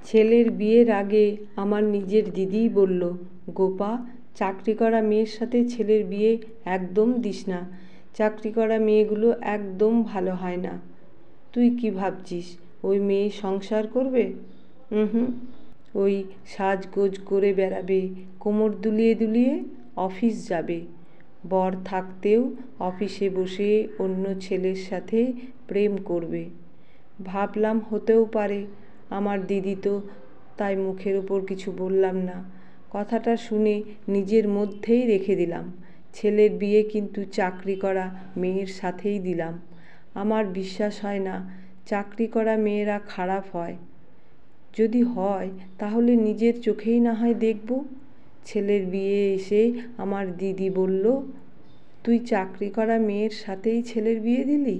ছেলের বিয়ের আগে আমার নিজের দিদিই বলল, গোপা, চাকরি করা মেয়ের সাথে ছেলের বিয়ে একদম দিস না। চাকরি করা মেয়েগুলো একদম ভালো হয় না। তুই কি ভাবছিস ওই মেয়ে সংসার করবে? হুম, ওই সাজগোজ করে বেড়াবে, কোমর দুলিয়ে দুলিয়ে অফিস যাবে। বর থাকতেও অফিসে বসে অন্য ছেলের সাথে প্রেম করবে। ভাবলাম হতেও পারে। আমার দিদি তো, তাই মুখের ওপর কিছু বললাম না। কথাটা শুনে নিজের মধ্যেই রেখে দিলাম। ছেলের বিয়ে কিন্তু চাকরি করা মেয়ের সাথেই দিলাম। আমার বিশ্বাস হয় না চাকরি করা মেয়েরা খারাপ হয়। যদি হয় তাহলে নিজের চোখেই না হয় দেখব। ছেলের বিয়ে এসে আমার দিদি বলল, তুই চাকরি করা মেয়ের সাথেই ছেলের বিয়ে দিলি?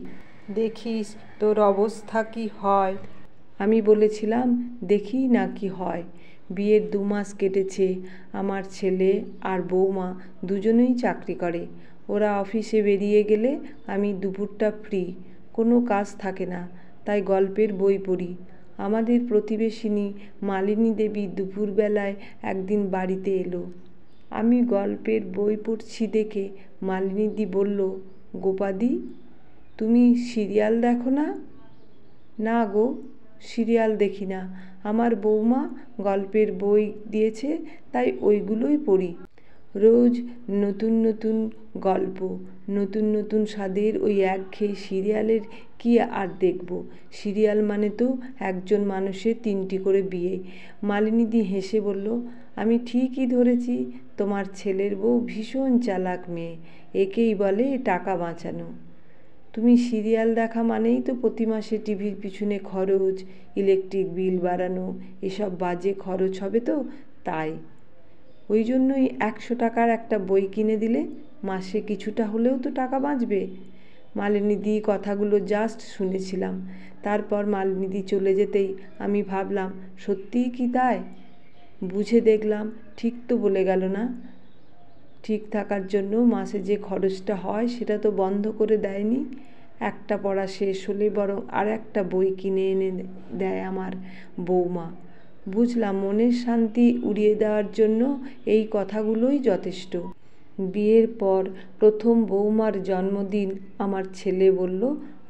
দেখিস তোর অবস্থা কি হয়। আমি বলেছিলাম, দেখি না কি হয়। বিয়ের 2 মাস কেটেছে। আমার ছেলে আর বৌমা দুজনেই চাকরি করে। ওরা অফিসে বেরিয়ে গেলে আমি দুপুরটা ফ্রি, কোনো কাজ থাকে না, তাই গল্পের বই পড়ি। আমাদের প্রতিবেশিনী মালিনী দেবী দুপুরবেলায় একদিন বাড়িতে এলো। আমি গল্পের বই পড়ছি দেখে মালিনীদি বলল, গোপাদি, তুমি সিরিয়াল দেখো না? না গো, সিরিয়াল দেখি না। আমার বৌমা গল্পের বই দিয়েছে, তাই ওইগুলোই পড়ি। রোজ নতুন নতুন গল্প, নতুন নতুন স্বাদের ওই একঘেয়ে সিরিয়ালের কি আর দেখব। সিরিয়াল মানে তো একজন মানুষের 3টি করে বিয়ে। মালিনীদি হেসে বলল, আমি ঠিকই ধরেছি, তোমার ছেলের বউ ভীষণ চালাক মেয়ে। একেই বলে টাকা বাঁচানো। তুমি সিরিয়াল দেখা মানেই তো প্রতি মাসে টিভির পিছনে খরচ, ইলেকট্রিক বিল বাড়ানো, এসব বাজে খরচ হবে তো, তাই। ওই জন্যই 100 টাকার একটা বই কিনে দিলে মাসে কিছুটা হলেও তো টাকা বাঁচবে। মালিনীদি কথাগুলো জাস্ট শুনেছিলাম। তারপর মালিনীদি চলে যেতেই আমি ভাবলাম, সত্যিই কি তাই? বুঝে দেখলাম ঠিক তো বলে গেল না। ঠিক থাকার জন্য মাসে যে খরচটা হয় সেটা তো বন্ধ করে দেয়নি। একটা পড়া শেষ হলে বরং আর একটা বই কিনে এনে দেয় আমার বৌমা। বুঝলাম মনের শান্তি উড়িয়ে দেওয়ার জন্য এই কথাগুলোই যথেষ্ট। বিয়ের পর প্রথম বৌমার জন্মদিন আমার ছেলে বলল,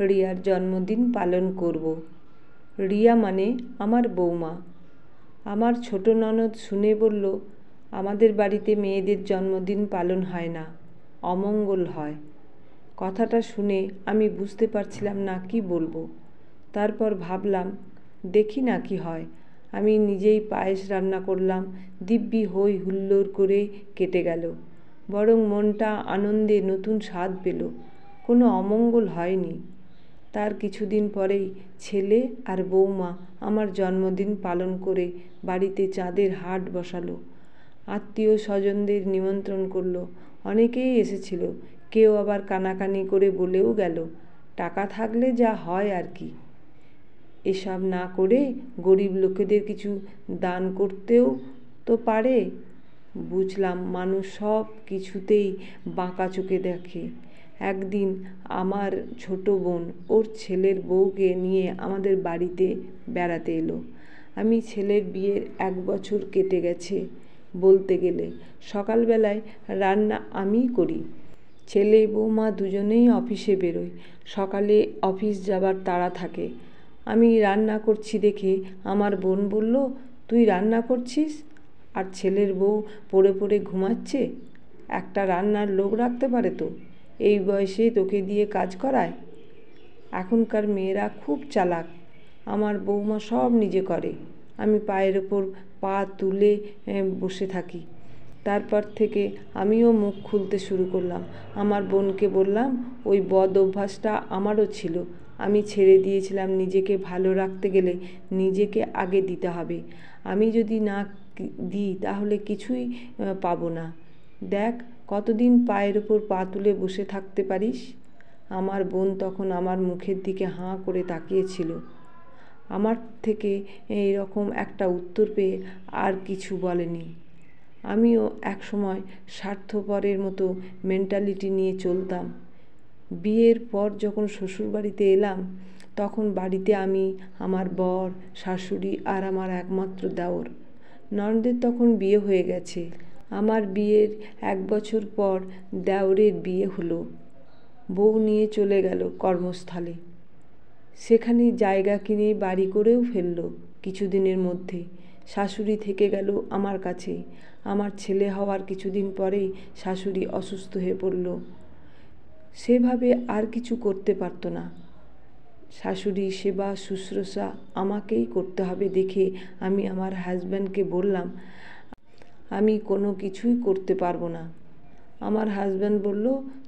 রিয়ার জন্মদিন পালন করব। রিয়া মানে আমার বৌমা। আমার ছোট ননদ শুনে বলল, আমাদের বাড়িতে মেয়েদের জন্মদিন পালন হয় না, অমঙ্গল হয়। কথাটা শুনে আমি বুঝতে পারছিলাম না কি বলবো। তারপর ভাবলাম, দেখি না কি হয়। আমি নিজেই পায়েস রান্না করলাম। দিব্যি হই হুল্লোড় করে কেটে গেল। বরং মনটা আনন্দে নতুন স্বাদ পেল। কোনো অমঙ্গল হয়নি। তার কিছুদিন পরেই ছেলে আর বৌমা আমার জন্মদিন পালন করে বাড়িতে চাঁদের হাট বসালো। আত্মীয় স্বজনদের নিমন্ত্রণ করলো। অনেকেই এসেছিল। কেউ আবার কানাকানি করে বলেও গেল, টাকা থাকলে যা হয় আর কি। এসব না করে গরিব লোকেদের কিছু দান করতেও তো পারে। বুঝলাম মানুষ সব কিছুতেই বাঁকা চোখে দেখে। একদিন আমার ছোট বোন ওর ছেলের বউকে নিয়ে আমাদের বাড়িতে বেড়াতে এলো। আমি ছেলের বিয়ের 1 বছর কেটে গেছে বলতে গেলে। সকালবেলায় রান্না আমিই করি। ছেলে বৌমা দুজনেই অফিসে বেরোয়। সকালে অফিস যাবার তাড়া থাকে। আমি রান্না করছি দেখে আমার বোন বলল, তুই রান্না করছিস আর ছেলের বউ পড়ে পড়ে ঘুমাচ্ছে? একটা রান্নার লোক রাখতে পারে তো, এই বয়সে তোকে দিয়ে কাজ করায়। এখনকার মেয়েরা খুব চালাক। আমার বৌমা সব নিজে করে। আমি পায়ের ওপর পা তুলে বসে থাকি। তারপর থেকে আমিও মুখ খুলতে শুরু করলাম। আমার বোনকে বললাম, ওই বদ অভ্যাসটা আমারও ছিল। আমি ছেড়ে দিয়েছিলাম। নিজেকে ভালো রাখতে গেলে নিজেকে আগে দিতে হবে। আমি যদি না দিই তাহলে কিছুই পাবো না। দেখ কতদিন পায়ের ওপর পা তুলে বসে থাকতে পারিস। আমার বোন তখন আমার মুখের দিকে হাঁ করে তাকিয়েছিল। আমার থেকে এইরকম একটা উত্তর পেয়ে আর কিছু বলেনি। আমিও একসময় স্বার্থপরের মতো মেন্টালিটি নিয়ে চলতাম। বিয়ের পর যখন শ্বশুরবাড়িতে এলাম তখন বাড়িতে আমি, আমার বর, শাশুড়ি আর আমার একমাত্র দেওর। ননদের তখন বিয়ে হয়ে গেছে। আমার বিয়ের 1 বছর পর দেওরের বিয়ে হলো। বউ নিয়ে চলে গেল কর্মস্থলে। সেখানে জায়গা কিনে বাড়ি করেও ফেলল কিছুদিনের মধ্যে। শাশুড়ি থেকে গেল আমার কাছে। আমার ছেলে হওয়ার কিছুদিন পরেই শাশুড়ি অসুস্থ হয়ে পড়ল। সেভাবে আর কিছু করতে পারত না। শাশুড়ির সেবা শুশ্রূষা আমাকেই করতে হবে দেখে আমি আমার হাজব্যান্ডকে বললাম, আমি কোনো কিছুই করতে পারবো না। আমার হাজব্যান্ড বলল,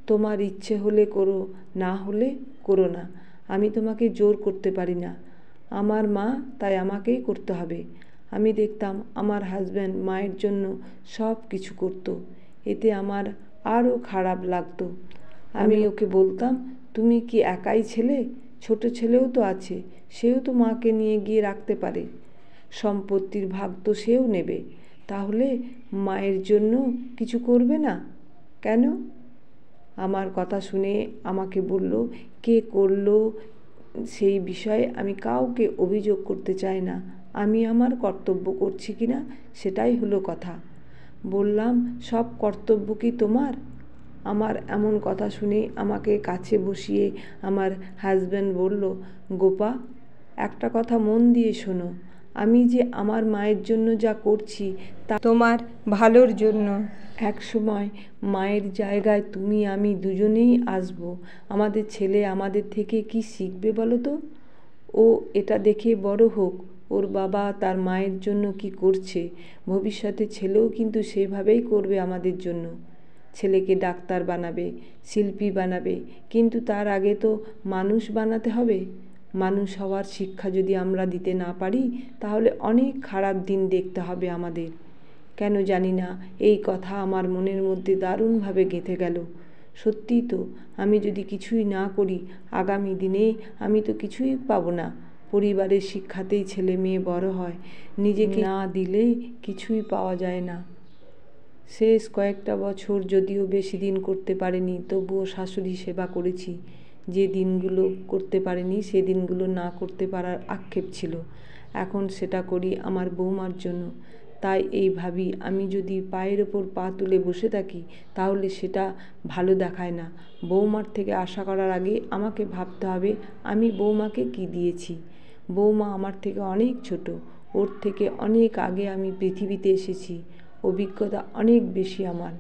তোমার ইচ্ছে হলে করো, না হলে করো না। আমি তোমাকে জোর করতে পারি না। আমার মা, তাই আমাকেই করতে হবে। আমি দেখতাম আমার হাজব্যান্ড মায়ের জন্য সব কিছু করতো। এতে আমার আরও খারাপ লাগতো। আমি ওকে বলতাম, তুমি কি একাই ছেলে? ছোট ছেলেও তো আছে, সেও তো মাকে নিয়ে গিয়ে রাখতে পারে। সম্পত্তির ভাগ তো সেও নেবে। তাহলে মায়ের জন্য কিছু করবে না কেন? আমার কথা শুনে আমাকে বলল, কে করলো সেই বিষয়ে আমি কাউকে অভিযোগ করতে চাই না। আমি আমার কর্তব্য করছি কিনা সেটাই হলো কথা। বললাম, সব কর্তব্য কি তোমার? আমার এমন কথা শুনে আমাকে কাছে বসিয়ে আমার হাজব্যান্ড বলল, গোপা, একটা কথা মন দিয়ে শোনো। আমি যে আমার মায়ের জন্য যা করছি তা তোমার ভালোর জন্য। একসময় মায়ের জায়গায় তুমি আমি দুজনেই আসব। আমাদের ছেলে আমাদের থেকে কি শিখবে বলো তো? ও এটা দেখে বড় হোক, ওর বাবা তার মায়ের জন্য কি করছে। ভবিষ্যতে ছেলেও কিন্তু সেভাবেই করবে আমাদের জন্য। ছেলেকে ডাক্তার বানাবে, শিল্পী বানাবে, কিন্তু তার আগে তো মানুষ বানাতে হবে। মানুষ হওয়ার শিক্ষা যদি আমরা দিতে না পারি, তাহলে অনেক খারাপ দিন দেখতে হবে আমাদের। কেন জানি না, এই কথা আমার মনের মধ্যে দারুণভাবে গেঁথে গেল। সত্যিই তো, আমি যদি কিছুই না করি, আগামী দিনে আমি তো কিছুই পাবো না। পরিবারের শিক্ষাতেই ছেলে মেয়ে বড় হয়, নিজেকে না দিলে কিছুই পাওয়া যায় না। শেষ কয়েকটা বছর যদিও বেশি দিন করতে পারিনি, তবুও শাশুড়ি সেবা করেছি। যে দিনগুলো করতে পারিনি সে দিনগুলো না করতে পারার আক্ষেপ ছিল। এখন সেটা করি আমার বৌমার জন্য। তাই এই ভাবি, আমি যদি পায়ের ওপর পা তুলে বসে থাকি তাহলে সেটা ভালো দেখায় না। বৌমার থেকে আশা করার আগে আমাকে ভাবতে হবে আমি বৌমাকে কি দিয়েছি। বৌমা আমার থেকে অনেক ছোট, ওর থেকে অনেক আগে আমি পৃথিবীতে এসেছি। অভিজ্ঞতা অনেক বেশি আমার।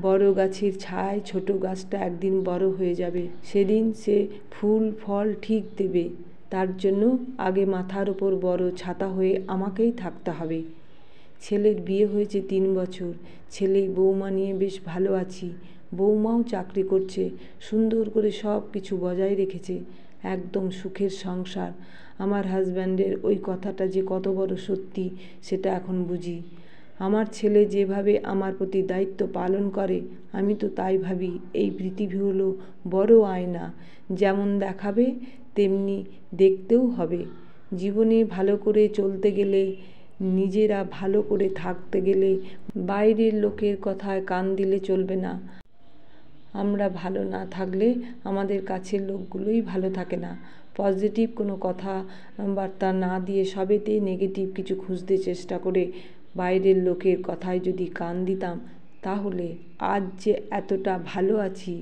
বড় গাছের ছায়ায় ছোট গাছটা একদিন বড় হয়ে যাবে। সেদিন সে ফুল ফল ঠিক দেবে। তার জন্য আগে মাথার ওপর বড় ছাতা হয়ে আমাকেই থাকতে হবে। ছেলের বিয়ে হয়েছে 3 বছর। ছেলে বৌমা নিয়ে বেশ ভালো আছি। বৌমাও চাকরি করছে, সুন্দর করে সব কিছু বজায় রেখেছে। একদম সুখের সংসার। আমার হাজব্যান্ডের ওই কথাটা যে কত বড় সত্যি সেটা এখন বুঝি। আমার ছেলে যেভাবে আমার প্রতি দায়িত্ব পালন করে, আমি তো তাই ভাবি এই পৃথিবী হলো বড় আয়না। যেমন দেখাবে তেমনি দেখতেও হবে। জীবনে ভালো করে চলতে গেলে, নিজেরা ভালো করে থাকতে গেলে বাইরের লোকের কথায় কান দিলে চলবে না। আমরা ভালো না থাকলে আমাদের কাছের লোকগুলোই ভালো থাকে না। পজিটিভ কোনো কথাবার্তা না দিয়ে সবেতেই নেগেটিভ কিছু খুঁজতে চেষ্টা করে বাইরের লোকের কথায় যদি কান দিতাম, তাহলে আজ যে এতটা ভালো আছি,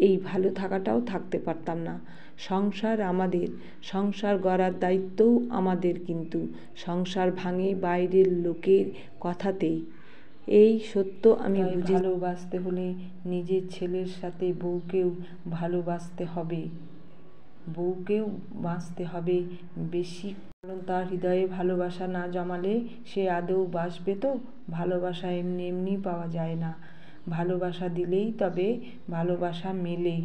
এই ভালো থাকাটাও থাকতে পারতাম না। সংসার আমাদের, সংসার গড়ার দায়িত্বও আমাদের, কিন্তু সংসার ভাঙে বাইরের লোকের কথাতেই। এই সত্য আমি বুঝি। ভালোবাসতে হলে নিজের ছেলের সাথে বউকেও ভালোবাসতে হবে। বউকেও বাঁচতে হবে বেশি, কারণ তার হৃদয়ে ভালোবাসা না জমালে সে আদৌ বাসবে তো? ভালোবাসা এমনি এমনি পাওয়া যায় না। ভালোবাসা দিলেই তবে ভালোবাসা মেলে।